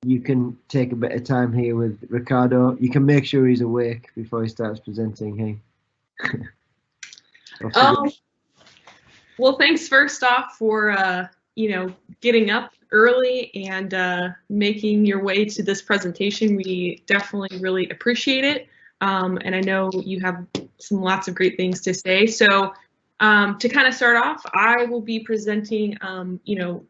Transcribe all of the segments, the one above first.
you can take a bit of time here with Ricardo. You can make sure he's awake before he starts presenting. Hey. Um, well, thanks first off for getting up early and making your way to this presentation. We definitely really appreciate it, and I know you have lots of great things to say. So, to kind of start off, I will be presenting,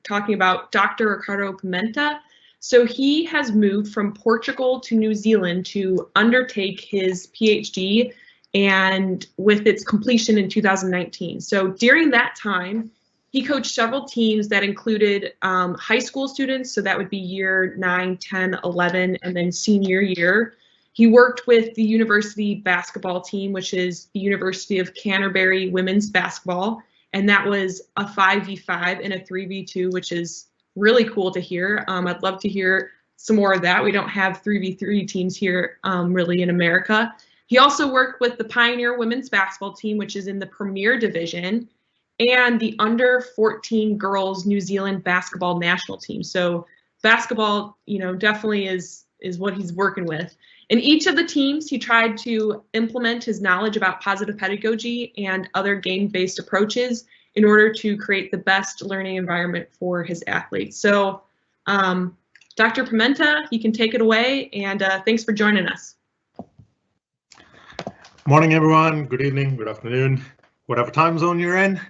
talking about Dr. Ricardo Pimenta. So he has moved from Portugal to New Zealand to undertake his PhD and with its completion in 2019. So during that time, he coached several teams that included high school students, so that would be year 9, 10, 11, and then senior year. He worked with the university basketball team, which is the University of Canterbury women's basketball, and that was a 5v5 and a 3v2, which is really cool to hear. I'd love to hear some more of that. We don't have 3v3 teams here really in America. He also worked with the Pioneer women's basketball team, which is in the Premier Division, and the under 14 girls New Zealand basketball national team. So basketball, definitely is what he's working with. In each of the teams, he tried to implement his knowledge about positive pedagogy and other game-based approaches in order to create the best learning environment for his athletes. So Dr. Pimenta, you can take it away, and thanks for joining us. Morning, everyone. Good evening, good afternoon, whatever time zone you're in.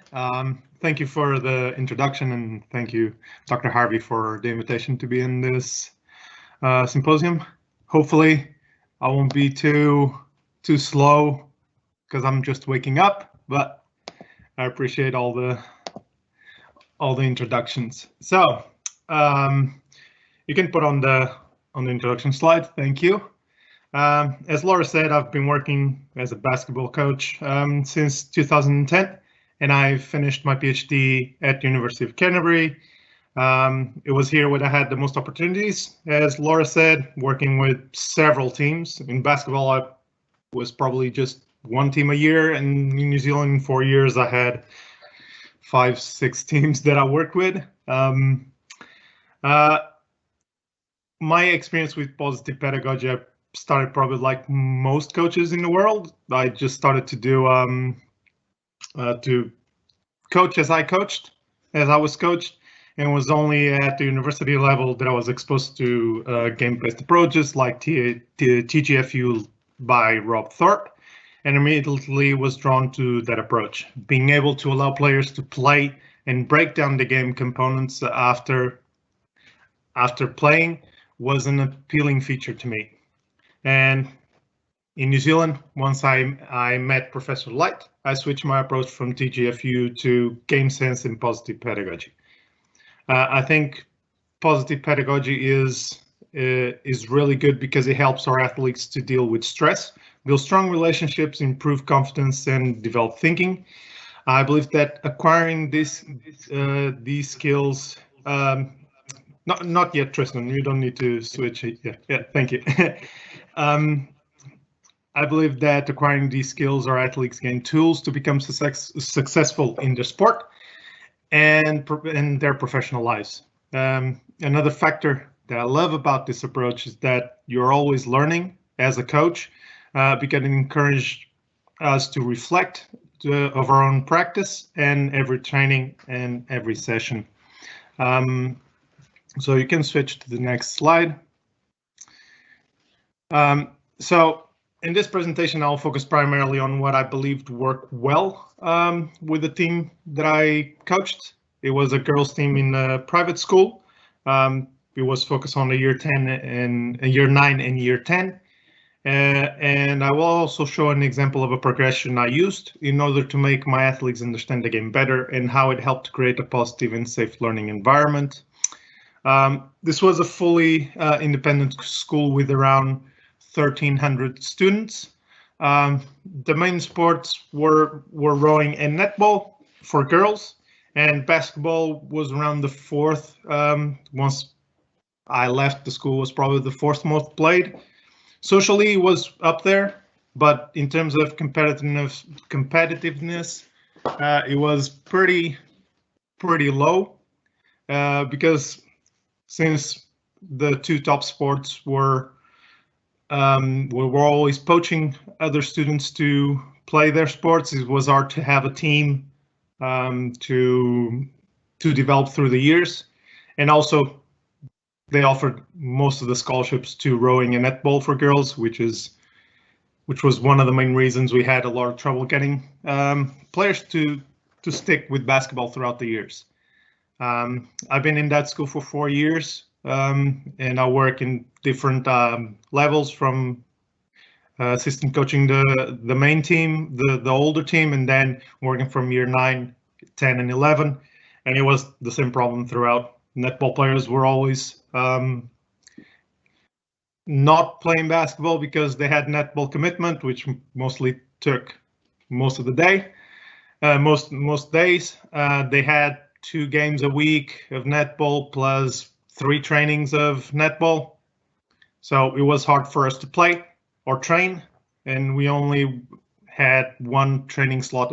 Thank you for the introduction, and thank you, Dr. Harvey, for the invitation to be in this symposium. Hopefully, I won't be too slow because I'm just waking up, but I appreciate all the introductions. So you can put on the introduction slide. Thank you. As Laura said, I've been working as a basketball coach since 2010, and I finished my PhD at the University of Canterbury. It was here where I had the most opportunities, as Laura said, working with several teams. In basketball, I was probably just one team a year, and in New Zealand, in 4 years, I had 5, 6 teams that I worked with. My experience with positive pedagogy, I started probably like most coaches in the world. I just started to do to coach as I was coached, and it was only at the university level that I was exposed to game-based approaches like TGFU by Rob Thorpe, and immediately was drawn to that approach. Being able to allow players to play and break down the game components after playing was an appealing feature to me. And in New Zealand, once I met Professor Light, I switched my approach from TGFU to game sense and positive pedagogy. I think positive pedagogy is really good because it helps our athletes to deal with stress, build strong relationships, improve confidence, and develop thinking. I believe that acquiring these skills. Not yet, Tristan. You don't need to switch it. Yeah. Thank you. I believe that acquiring these skills, our athletes gain tools to become successful in their sport and in their professional lives. Another factor that I love about this approach is that you're always learning as a coach, because it encourages us to reflect of our own practice and every training and every session. So you can switch to the next slide. So in this presentation, I'll focus primarily on what I believed worked well with the team that I coached. It was a girls' team in a private school. It was focused on the year 10 and year 9 and year 10. And I will also show an example of a progression I used in order to make my athletes understand the game better and how it helped create a positive and safe learning environment. This was a fully independent school with around 1,300 students. The main sports were rowing and netball for girls, and basketball was around the fourth. Once I left the school, was probably the fourth most played. Socially, it was up there, but in terms of competitiveness, it was pretty low, because since the two top sports were we were always poaching other students to play their sports. It was hard to have a team to develop through the years, and also they offered most of the scholarships to rowing and netball for girls, which was one of the main reasons we had a lot of trouble getting players to stick with basketball throughout the years. I've been in that school for 4 years, and I work in different levels, from assistant coaching the main team, the older team, and then working from year 9, 10, and 11. And it was the same problem throughout. Netball players were always not playing basketball because they had netball commitment, which mostly took most of the day. Most days they had 2 games a week of netball plus 3 trainings of netball. So it was hard for us to play or train, and we only had 1 training slot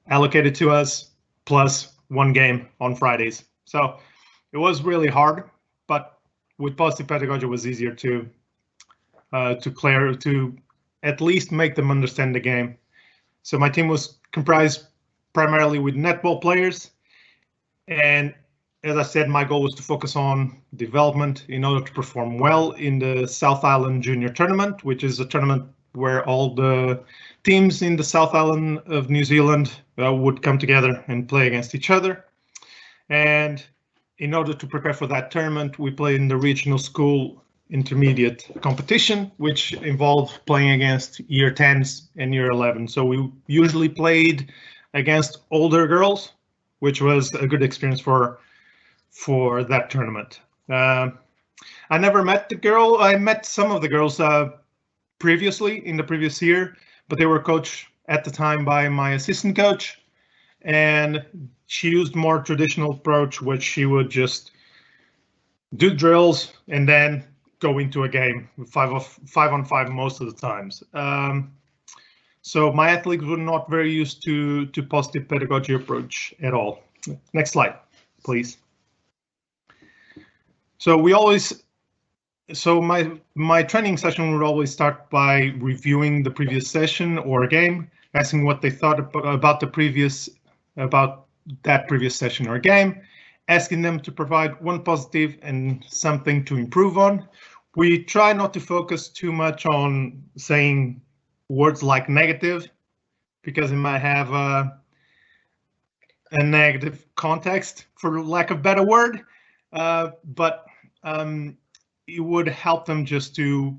allocated to us, plus 1 game on Fridays. So it was really hard, but with positive pedagogy it was easier to at least make them understand the game. So my team was comprised primarily with netball players, and as I said, my goal was to focus on development in order to perform well in the South Island Junior Tournament, which is a tournament where all the teams in the South Island of New Zealand would come together and play against each other. And in order to prepare for that tournament, we played in the regional school intermediate competition, which involved playing against year 10s and year 11. So we usually played against older girls, which was a good experience for that tournament. I never met the girl. I met some of the girls previously in the previous year, but they were coached at the time by my assistant coach, and she used more traditional approach, which she would just do drills and then go into a game, 5 on 5 most of the times. So my athletes were not very used to positive pedagogy approach at all. Next slide, please. So my training session would always start by reviewing the previous session or game, asking what they thought about that previous session or game, asking them to provide 1 positive and something to improve on. We try not to focus too much on saying words like negative, because it might have a negative context, for lack of a better word, but it would help them just to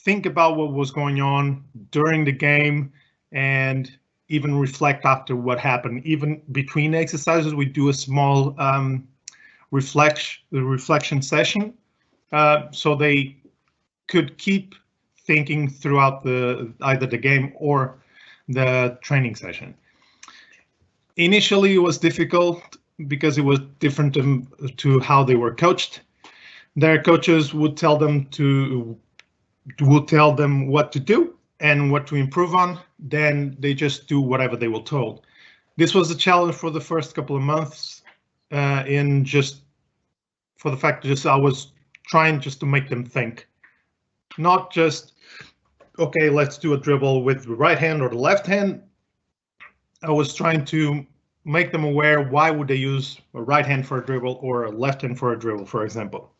think about what was going on during the game and even reflect after what happened. Even between exercises, we do a small reflection session, so they could keep thinking throughout either the game or the training session. Initially, it was difficult because it was different to how they were coached. Their coaches would tell them what to do and what to improve on. Then they just do whatever they were told. This was a challenge for the first couple of months, in just for the fact that I was trying just to make them think, not just, okay, let's do a dribble with the right hand or the left hand. I was trying to make them aware, why would they use a right hand for a dribble or a left hand for a dribble, for example.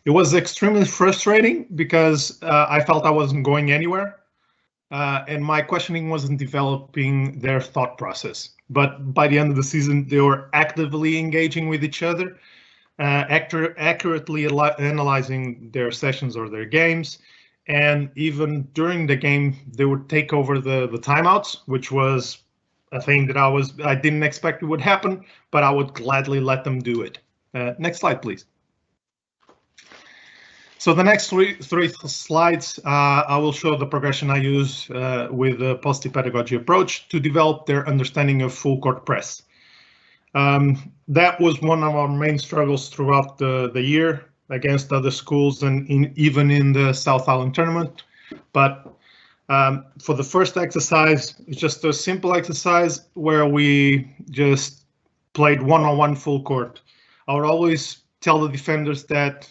It was extremely frustrating because I felt I wasn't going anywhere, and my questioning wasn't developing their thought process. But by the end of the season, they were actively engaging with each other, accurately analyzing their sessions or their games. And even during the game, they would take over the timeouts, which was a thing that I didn't expect it would happen, but I would gladly let them do it. Next slide, please. So the next three slides, I will show the progression I use with the positive pedagogy approach to develop their understanding of full court press. That was one of our main struggles throughout the year against other schools and even in the South Island tournament. But for the first exercise, it's just a simple exercise where we just played one-on-one full court. I would always tell the defenders that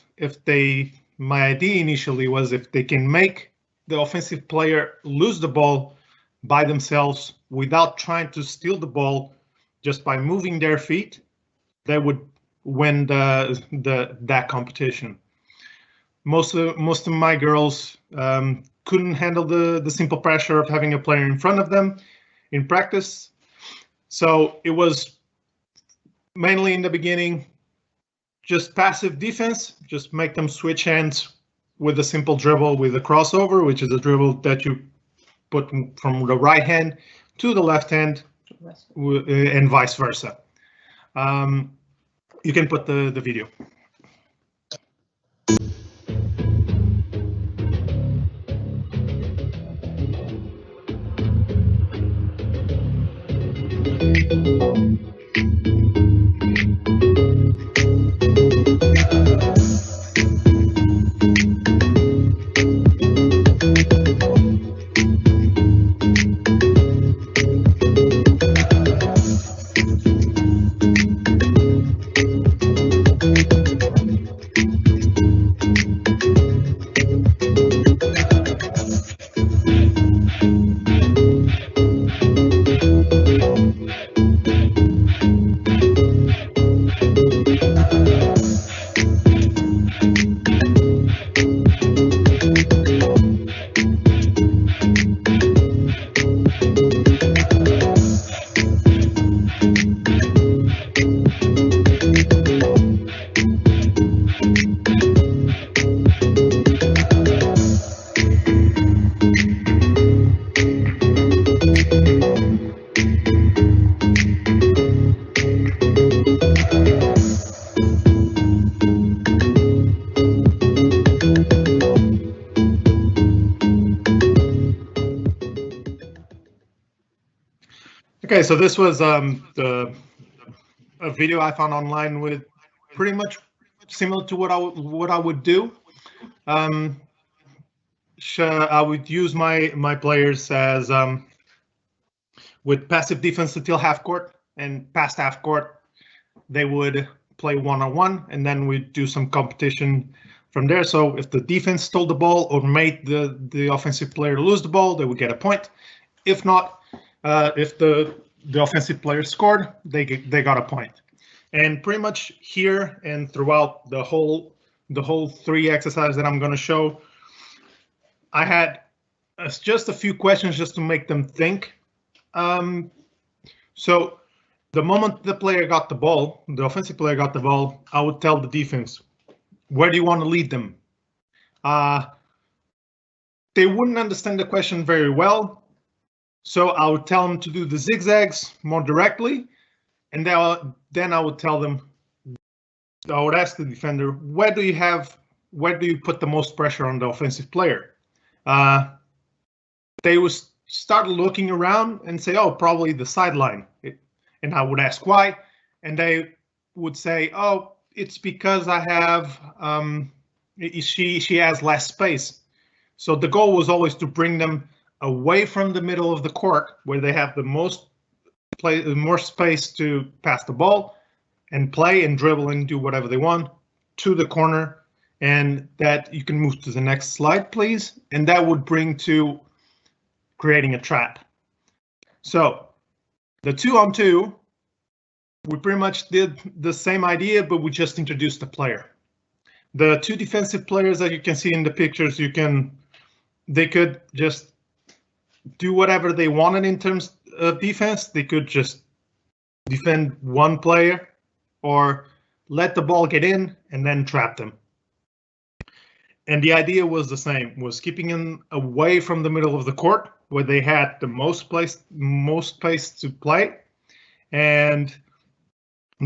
my idea initially was if they can make the offensive player lose the ball by themselves without trying to steal the ball, just by moving their feet, they would win that competition. Most of my girls couldn't handle the simple pressure of having a player in front of them in practice. So it was mainly in the beginning just passive defense, just make them switch hands with a simple dribble with a crossover, which is a dribble that you put from the right hand to the left hand and vice versa. You can put the video. Okay, so this was a video I found online with pretty much similar to what I would do. I would use my players as with passive defense until half court, and past half court they would play one-on-one, and then we'd do some competition from there. So if the defense stole the ball or made the offensive player lose the ball, they would get a point. If not, if the offensive player scored, they got a point. And pretty much here and throughout the whole 3 exercises that I'm going to show, I had just a few questions just to make them think. So the moment the player got the ball, the offensive player got the ball, I would tell the defense, where do you want to lead them? They wouldn't understand the question very well. So I would tell them to do the zigzags more directly, and then I would tell them, I would ask the defender, where do you put the most pressure on the offensive player? They would start looking around and say, oh, probably the sideline. And I would ask why, and they would say, oh, it's because I have, she has less space. So the goal was always to bring them away from the middle of the court where they have the more space to pass the ball and play and dribble and do whatever they want, to the corner. And that you can move to the next slide, please. And that would bring to creating a trap. So the 2-on-2, we pretty much did the same idea, but we just introduced the player. The 2 defensive players that you can see in the pictures, they could just do whatever they wanted in terms of defense. They could just defend one player or let the ball get in and then trap them. And the idea was the same, was keeping them away from the middle of the court where they had the most space to play, and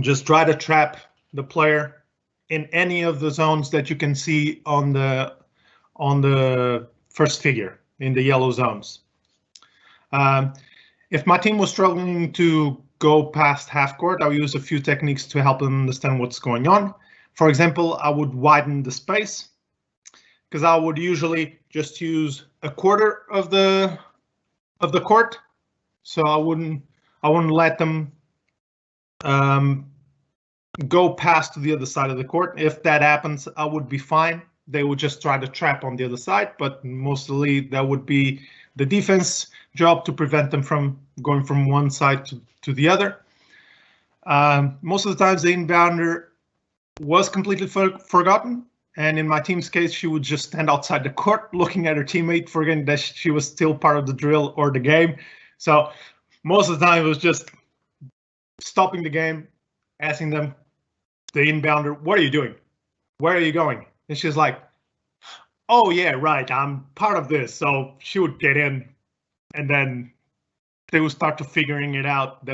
just try to trap the player in any of the zones that you can see on the first figure in the yellow zones. If my team was struggling to go past half court, I would use a few techniques to help them understand what's going on. For example, I would widen the space, because I would usually just use a quarter of the court. So I wouldn't let them go past to the other side of the court. If that happens, I would be fine. They would just try to trap on the other side, but mostly that would be the defense job to prevent them from going from one side to the other. Most of the times the inbounder was completely forgotten, and in my team's case, she would just stand outside the court looking at her teammate, forgetting that she was still part of the drill or the game. So most of the time it was just stopping the game, asking them, the inbounder, what are you doing? Where are you going? And she's like, oh yeah, right, I'm part of this. So she would get in, and then they would start to figuring it out,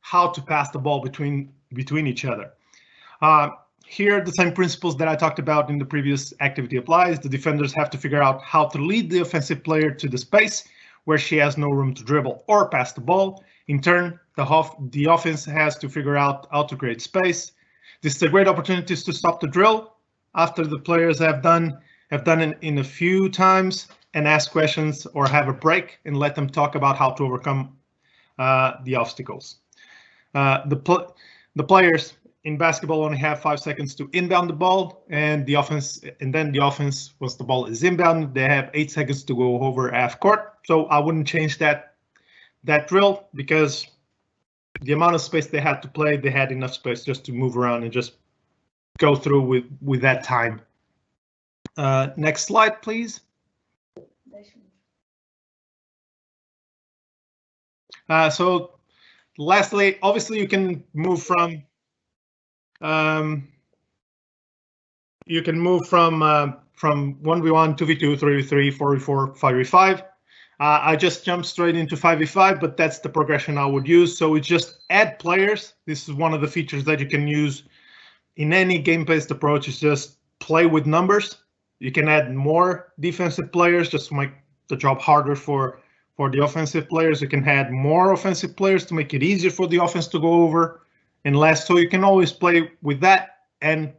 how to pass the ball between each other. Here, the same principles that I talked about in the previous activity applies. The defenders have to figure out how to lead the offensive player to the space where she has no room to dribble or pass the ball. In turn, the offense has to figure out how to create space. This is a great opportunity to stop the drill after the players have done it in a few times and ask questions or have a break and let them talk about how to overcome the obstacles. The players in basketball only have 5 seconds to inbound the ball, and then the offense, once the ball is inbound, they have 8 seconds to go over half court. So I wouldn't change that drill, because the amount of space they had to play, they had enough space just to move around and just go through with that time. Next slide, please. So lastly, obviously you can move from 1v1, 2v2, 3v3, 4v4, 5v5. I just jumped straight into 5v5, but that's the progression I would use. So we just add players. This is one of the features that you can use in any game-based approach, is just play with numbers. You can add more defensive players just to make the job harder for the offensive players. You can add more offensive players to make it easier for the offense to go over and less. So you can always play with that, and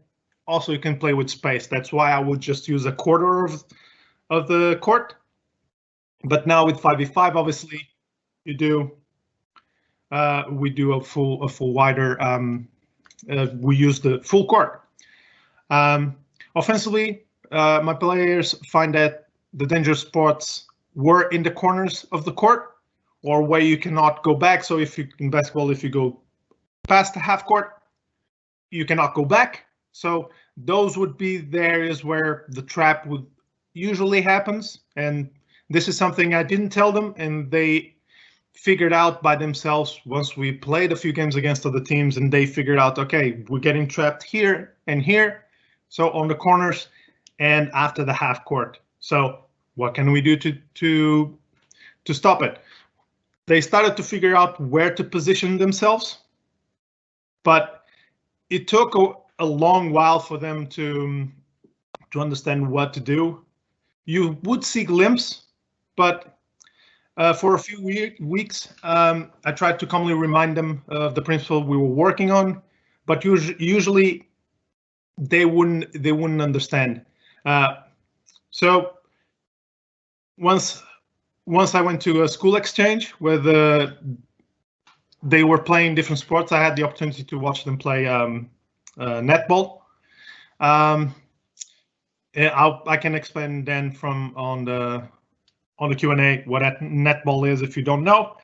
also you can play with space. That's why I would just use a quarter of the court. But now with 5v5, obviously, we do a full wider. We use the full court. Offensively, my players find that the dangerous spots were in the corners of the court, or where you cannot go back. So in basketball, if you go past the half court, you cannot go back. So those would be the areas where the trap would usually happens. And this is something I didn't tell them, and they figured out by themselves once we played a few games against other teams, and they figured out, okay, we're getting trapped here and here. So on the corners and after the half court. So what can we do to stop it? They started to figure out where to position themselves, but it took a long while for them to understand what to do. You would see glimpses, but for a few weeks, I tried to calmly remind them of the principle we were working on, but usually they wouldn't understand. So once I went to a school exchange where they were playing different sports, I had the opportunity to watch them play netball. I can explain then on the Q&A what netball is if you don't know.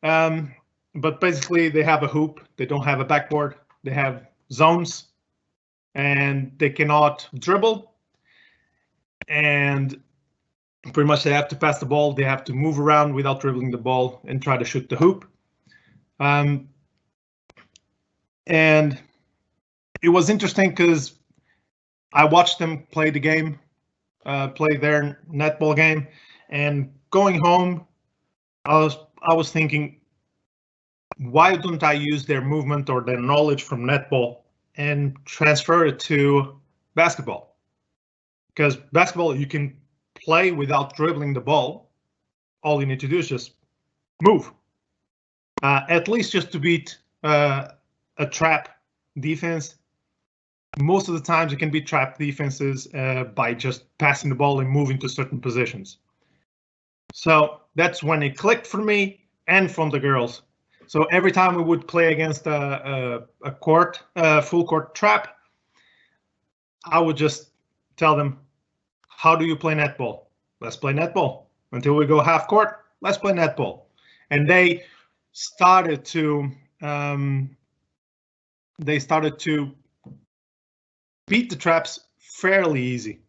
But basically they have a hoop, they don't have a backboard, they have zones, and they cannot dribble, and pretty much they have to pass the ball, they have to move around without dribbling the ball and try to shoot the hoop. And it was interesting because I watched them play the game, play their netball game, and going home, I was thinking, why don't I use their movement or their knowledge from netball and transfer it to basketball? Because basketball, you can play without dribbling the ball. All you need to do is just move. At least just to beat a trap defense. Most of the times you can beat trap defenses by just passing the ball and moving to certain positions. So that's when it clicked for me and from the girls. So every time we would play against a full court trap, I would just tell them, how do you play netball? Let's play netball. Until we go half court, let's play netball. And they started to beat the traps fairly easy.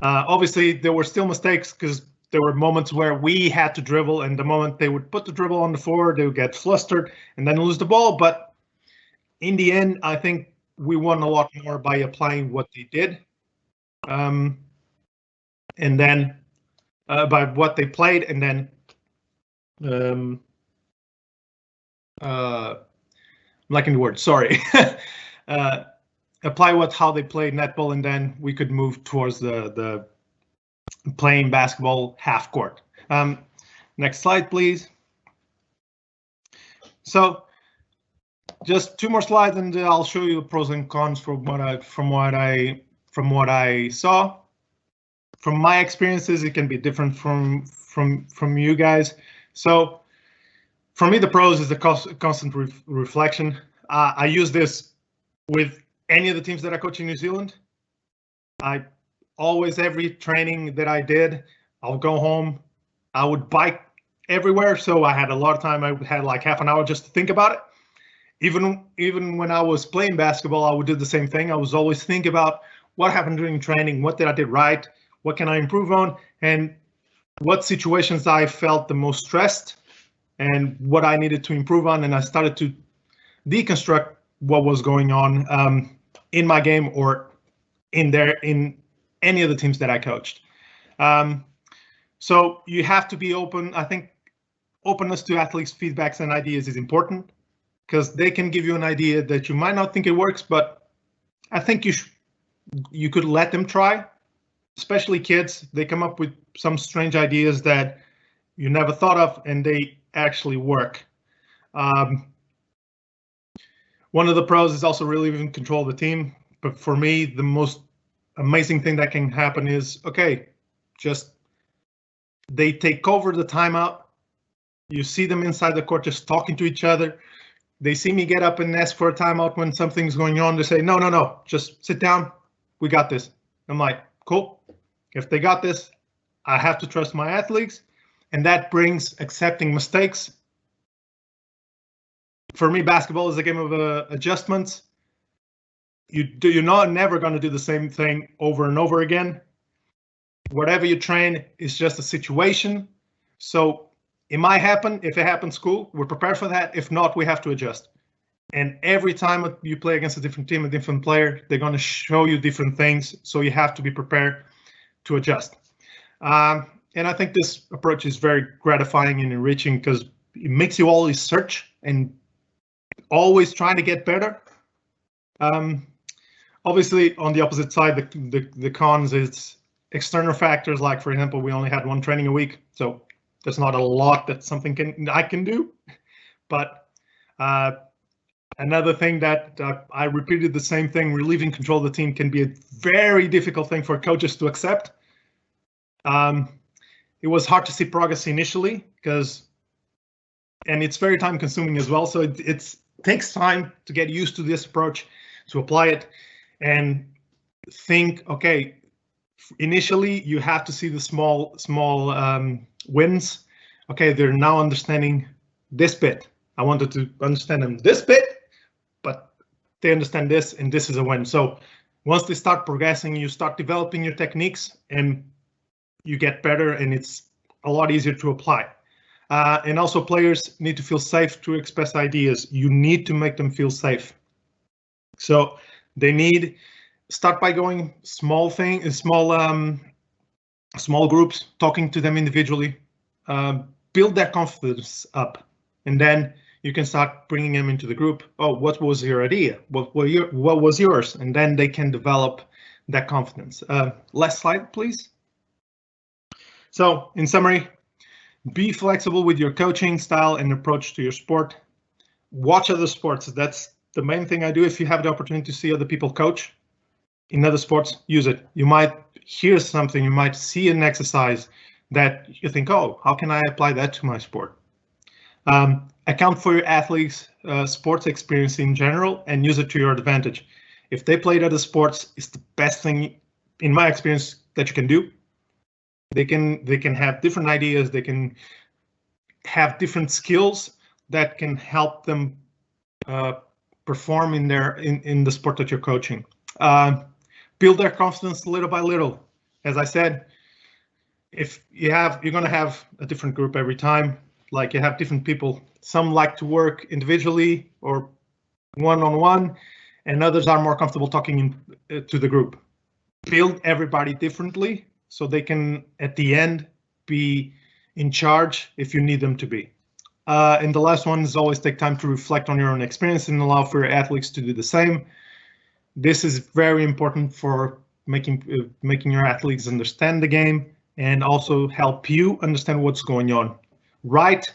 Obviously, there were still mistakes because there were moments where we had to dribble, and the moment they would put the dribble on the floor, they would get flustered and then lose the ball. But in the end, I think we won a lot more by applying what they did, and then by what they played, and then I'm lacking the word. Sorry. Apply how they played netball, and then we could move towards the playing basketball half court. Next slide, please. So just 2 more slides, and I'll show you the pros and cons from what I saw. From my experiences, it can be different from you guys. So for me, the pros is the constant reflection. I use this with any of the teams that I coach in New Zealand. I always, every training that I did, I'll go home. I would bike everywhere, so I had a lot of time. I had like half an hour just to think about it. Even when I was playing basketball, I would do the same thing. I was always thinking about what happened during training, what did I did right, what can I improve on, and what situations I felt the most stressed, and what I needed to improve on. And I started to deconstruct what was going on in my game or in any of the teams that I coached. So you have to be open. I think openness to athletes' feedbacks and ideas is important, because they can give you an idea that you might not think it works, but I think you could let them try. Especially kids, they come up with some strange ideas that you never thought of, and they actually work. One of the pros is also really in control of the team. But for me, the most amazing thing that can happen is, okay, just they take over the timeout. You see them inside the court just talking to each other. They see me get up and ask for a timeout when something's going on. They say, no, just sit down. We got this. I'm like, cool. If they got this, I have to trust my athletes. And that brings accepting mistakes. For me, basketball is a game of adjustments. You're never going to do the same thing over and over again. Whatever you train is just a situation. So it might happen. If it happens, cool. We're prepared for that. If not, we have to adjust. And every time you play against a different team, a different player, they're going to show you different things. So you have to be prepared to adjust. And I think this approach is very gratifying and enriching, because it makes you always search and always trying to get better. Obviously, on the opposite side, the cons is external factors. Like, for example, we only had 1 training a week, so there's not a lot that I can do. But another thing that I repeated the same thing, relieving control of the team can be a very difficult thing for coaches to accept. It was hard to see progress initially, and it's very time consuming as well. So it takes time to get used to this approach, to apply it and think, okay, initially you have to see the small wins. Okay, they're now understanding this bit. I wanted to understand them this bit, but they understand this, and this is a win. So once they start progressing, you start developing your techniques, and you get better, and it's a lot easier to apply. And also, players need to feel safe to express ideas. You need to make them feel safe. So they start by going small groups, talking to them individually, build their confidence up, and then you can start bringing them into the group. Oh, what was your idea? What was yours? And then they can develop that confidence. Last slide, please. So, in summary, be flexible with your coaching style and approach to your sport. Watch other sports. That's the main thing I do. If you have the opportunity to see other people coach in other sports, use it. You might hear something, you might see an exercise that you think, oh, how can I apply that to my sport? account for your athletes' sports experience in general and use it to your advantage. If they played other sports, it's the best thing, in my experience, that you can do. They can have different ideas. They can have different skills that can help them perform in the sport that you're coaching. Build their confidence little by little. As I said, if you're going to have a different group every time. Like you have different people. Some like to work individually or one-on-one, and others are more comfortable talking to the group. Build everybody differently so they can, at the end, be in charge if you need them to be. And the last one is always take time to reflect on your own experience and allow for your athletes to do the same. This is very important for making your athletes understand the game and also help you understand what's going on. Write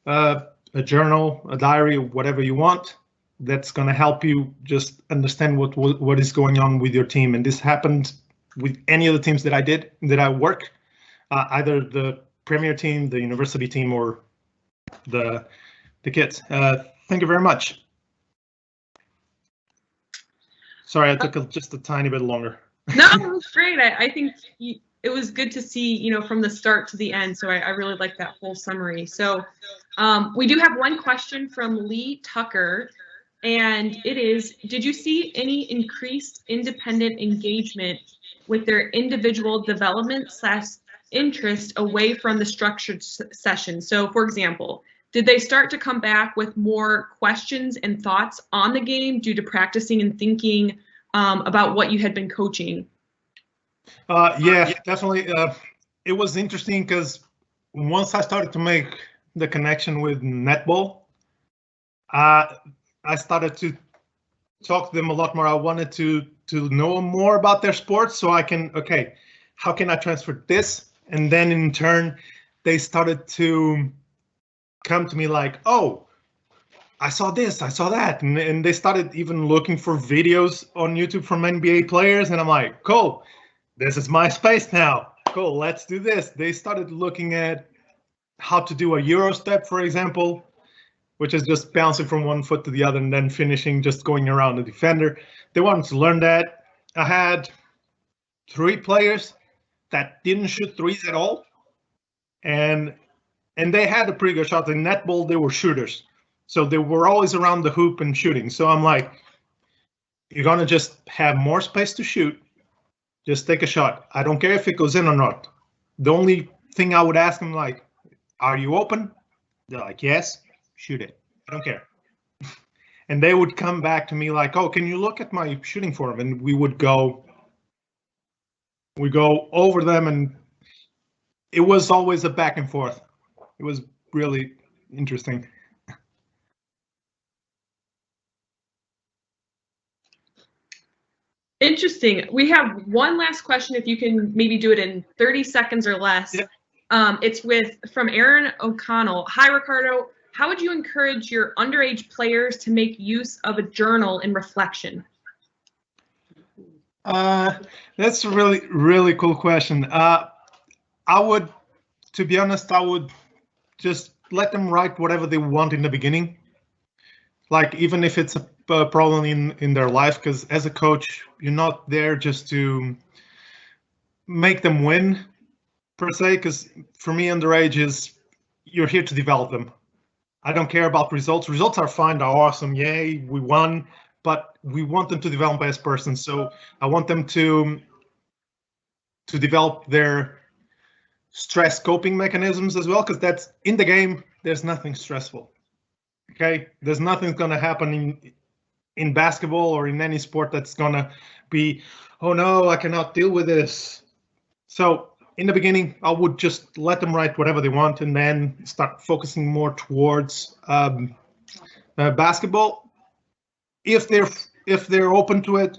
a journal, a diary, whatever you want. That's going to help you just understand what is going on with your team. And this happened with any of the teams that I work, either the Premier team, the university team, or the kids. Thank you very much. Sorry, I took just a tiny bit longer. No, it was great. I think it was good to see, from the start to the end. So I really like that whole summary. So we do have one question from Lee Tucker, and it is, did you see any increased independent engagement with their individual development / interest away from the structured session? So for example, did they start to come back with more questions and thoughts on the game due to practicing and thinking about what you had been coaching? Yeah, definitely. It was interesting because once I started to make the connection with netball, I started to talk to them a lot more. I wanted to know more about their sports so I can, okay, how can I transfer this? And then in turn, they started to come to me like, oh, I saw this, I saw that. And they started even looking for videos on YouTube from NBA players. And I'm like, cool, this is my space now. Cool, let's do this. They started looking at how to do a Euro step, for example, which is just bouncing from one foot to the other and then finishing just going around the defender. They wanted to learn that. I had 3 players that didn't shoot threes at all. And they had a pretty good shot. In netball, they were shooters. So they were always around the hoop and shooting. So I'm like, you're going to just have more space to shoot. Just take a shot. I don't care if it goes in or not. The only thing I would ask them, like, are you open? They're like, yes, shoot it. I don't care. And they would come back to me like, oh, can you look at my shooting form? And we go over them, and it was always a back and forth. It was really interesting. Interesting. We have one last question, if you can maybe do it in 30 seconds or less. Yeah. It's from Aaron O'Connell. Hi, Ricardo. How would you encourage your underage players to make use of a journal in reflection? That's a really, really cool question. To be honest, I would just let them write whatever they want in the beginning. Like, even if it's a problem in their life, because as a coach, you're not there just to make them win, per se, because for me, underage is, you're here to develop them. I don't care about results. Results are fine, they're awesome, yay, we won, but we want them to develop as persons. So I want them to develop their stress coping mechanisms as well, because that's in the game. There's nothing stressful. Okay, there's nothing going to happen in basketball or in any sport that's going to be, oh no, I cannot deal with this. So in the beginning, I would just let them write whatever they want and then start focusing more towards basketball. If they're open to it,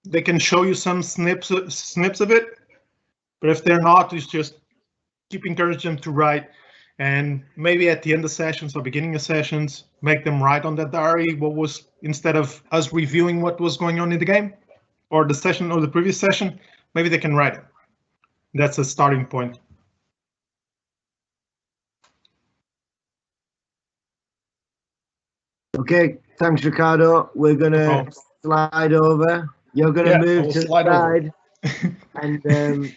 they can show you some snips of it. But if they're not, it's just keep encouraging them to write. And maybe at the end of sessions or beginning of sessions, make them write on that diary what was, instead of us reviewing what was going on in the game or the session or the previous session, maybe they can write it. That's a starting point. Okay, thanks, Ricardo. We're gonna slide over. You're gonna move to the side, and